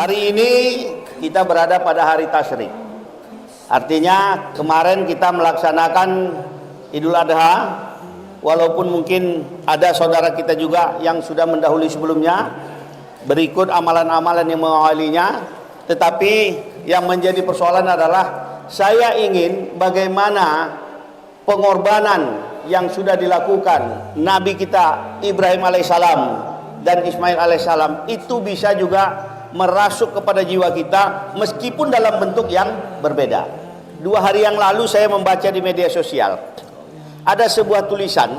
Hari ini kita berada pada hari Tasyrik. Artinya kemarin kita melaksanakan Idul Adha. Walaupun mungkin ada saudara kita juga yang sudah mendahului sebelumnya, berikut amalan-amalan yang mengawalinya. Tetapi yang menjadi persoalan adalah saya ingin bagaimana pengorbanan yang sudah dilakukan Nabi kita Ibrahim alaihissalam dan Ismail alaihissalam itu bisa juga merasuk kepada jiwa kita meskipun dalam bentuk yang berbeda. 2 hari yang lalu saya membaca di media sosial ada sebuah tulisan,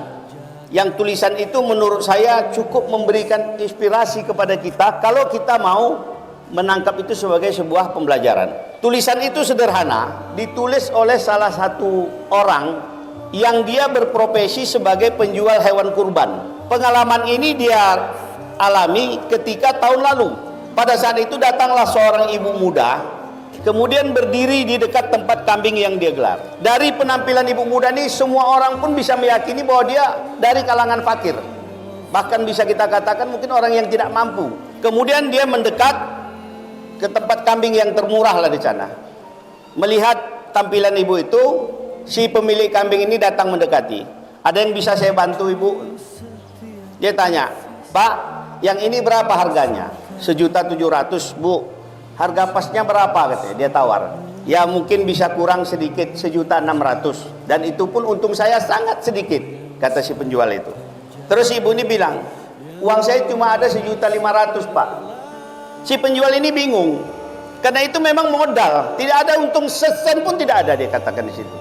yang tulisan itu menurut saya cukup memberikan inspirasi kepada kita kalau kita mau menangkap itu sebagai sebuah pembelajaran. Tulisan itu sederhana, ditulis oleh salah satu orang yang dia berprofesi sebagai penjual hewan kurban. Pengalaman ini dia alami ketika tahun lalu. Pada saat itu datanglah seorang ibu muda, kemudian berdiri di dekat tempat kambing yang dia gelar. Dari penampilan ibu muda ini, semua orang pun bisa meyakini bahwa dia dari kalangan fakir. Bahkan bisa kita katakan mungkin orang yang tidak mampu. Kemudian dia mendekat ke tempat kambing yang termurah lah di sana. Melihat tampilan ibu itu, si pemilik kambing ini datang mendekati. Ada yang bisa saya bantu ibu? Dia tanya, Pak, yang ini berapa harganya? 1.700.000 bu. Harga pasnya berapa katanya? Dia tawar. Ya mungkin bisa kurang sedikit, 1.600.000. Dan itu pun untung saya sangat sedikit, kata si penjual itu. Terus ibu ini bilang, uang saya cuma ada 1.500.000 pak. Si penjual ini bingung, karena itu memang modal, tidak ada untung sesen pun tidak ada, dia katakan di situ.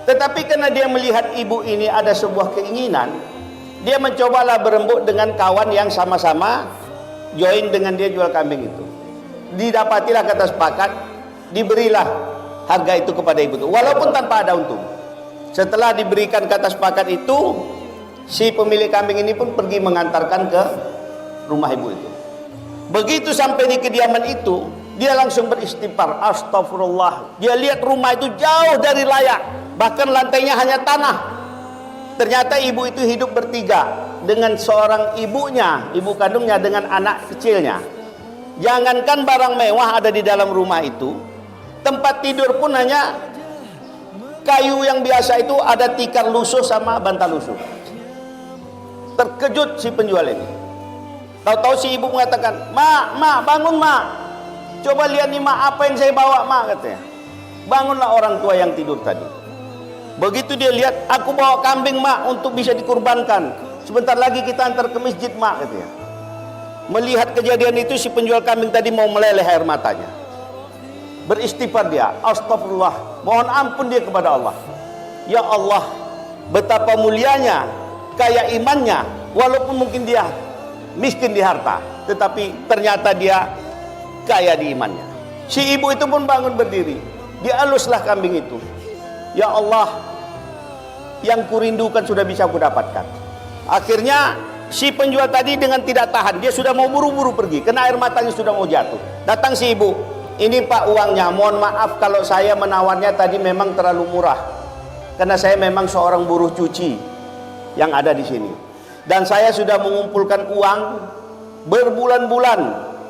Tetapi karena dia melihat ibu ini ada sebuah keinginan, dia mencobalah berembuk dengan kawan yang sama-sama join dengan dia jual kambing itu. Didapatilah kata sepakat, diberilah harga itu kepada ibu itu, walaupun tanpa ada untung. Setelah diberikan kata sepakat itu, si pemilik kambing ini pun pergi mengantarkan ke rumah ibu itu. Begitu sampai di kediaman itu, dia langsung beristighfar, astagfirullah. Dia lihat rumah itu jauh dari layak, bahkan lantainya hanya tanah. Ternyata ibu itu hidup bertiga dengan seorang ibunya, ibu kandungnya, dengan anak kecilnya. Jangankan barang mewah ada di dalam rumah itu, tempat tidur pun hanya kayu yang biasa itu, ada tikar lusuh sama bantal lusuh. Terkejut si penjual ini. Tahu-tahu si ibu mengatakan, mak, bangun mak. Coba lihat nih mak, apa yang saya bawa mak, katanya. Bangunlah orang tua yang tidur tadi. Begitu dia lihat, aku bawa kambing mak untuk bisa dikurbankan. Sebentar lagi kita antar ke masjid mak, katanya. Melihat kejadian itu, si penjual kambing tadi mau meleleh air matanya. Beristighfar dia, astagfirullah, mohon ampun dia kepada Allah. Ya Allah, betapa mulianya, kaya imannya, walaupun mungkin dia miskin di harta, tetapi ternyata dia kaya di imannya. Si ibu itu pun bangun berdiri, dia eluslah kambing itu. Ya Allah, yang kurindukan sudah bisa aku dapatkan. Akhirnya si penjual tadi dengan tidak tahan, dia sudah mau buru-buru pergi, karena air matanya sudah mau jatuh. Datang si ibu, ini pak uangnya, mohon maaf kalau saya menawarnya tadi memang terlalu murah, karena saya memang seorang buruh cuci yang ada di sini, dan saya sudah mengumpulkan uang berbulan-bulan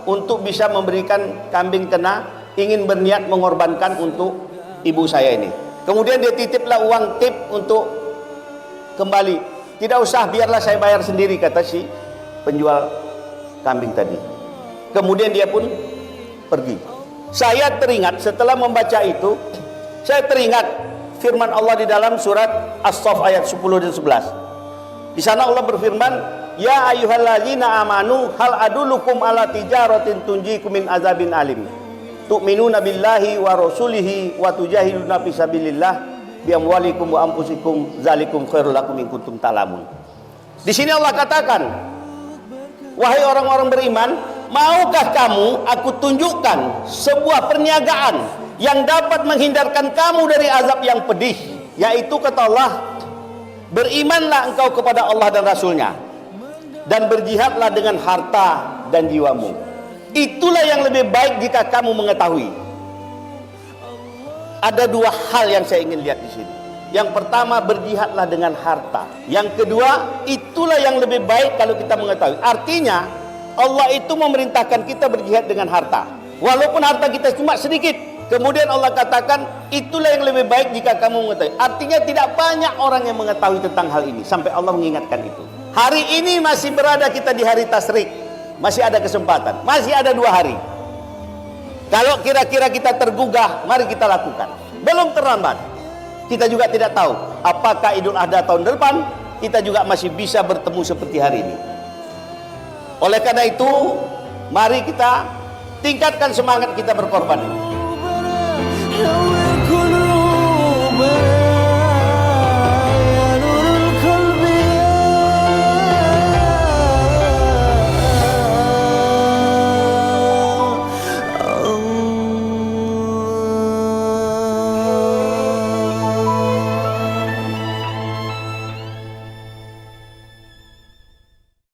untuk bisa memberikan kambing kena, ingin berniat mengorbankan untuk ibu saya ini. Kemudian dia titiplah uang tip untuk kembali. Tidak usah, biarlah saya bayar sendiri, kata si penjual kambing tadi. Kemudian dia pun pergi. Saya teringat setelah membaca itu, saya teringat firman Allah di dalam surat As-Saff ayat 10 dan 11. Di sana Allah berfirman, ya ayyuhalladzina amanu hal adulukum ala tijaratin tunjikum min azabin alim. Tu'minuna billahi wa rasulihi wa tujahiduna fi sabilillah bi amwalikum wa anfusikum zalikum khairul lakum in kuntum ta'lamun. Di sini Allah katakan, wahai orang-orang beriman, maukah kamu aku tunjukkan sebuah perniagaan yang dapat menghindarkan kamu dari azab yang pedih, yaitu kata Allah, berimanlah engkau kepada Allah dan Rasulnya, dan berjihadlah dengan harta dan jiwamu. Itulah yang lebih baik jika kamu mengetahui. Ada 2 hal yang saya ingin lihat di sini. Yang pertama, berjihadlah dengan harta. Yang kedua, itulah yang lebih baik kalau kita mengetahui. Artinya, Allah itu memerintahkan kita berjihad dengan harta. Walaupun harta kita cuma sedikit, kemudian Allah katakan itulah yang lebih baik jika kamu mengetahui. Artinya tidak banyak orang yang mengetahui tentang hal ini sampai Allah mengingatkan itu. Hari ini masih berada kita di hari tasyrik, masih ada kesempatan, masih ada 2 hari. Kalau kira-kira kita tergugah, mari kita lakukan. Belum terlambat. Kita juga tidak tahu apakah Idul Adha tahun depan kita juga masih bisa bertemu seperti hari ini. Oleh karena itu, mari kita tingkatkan semangat kita berkorban ini.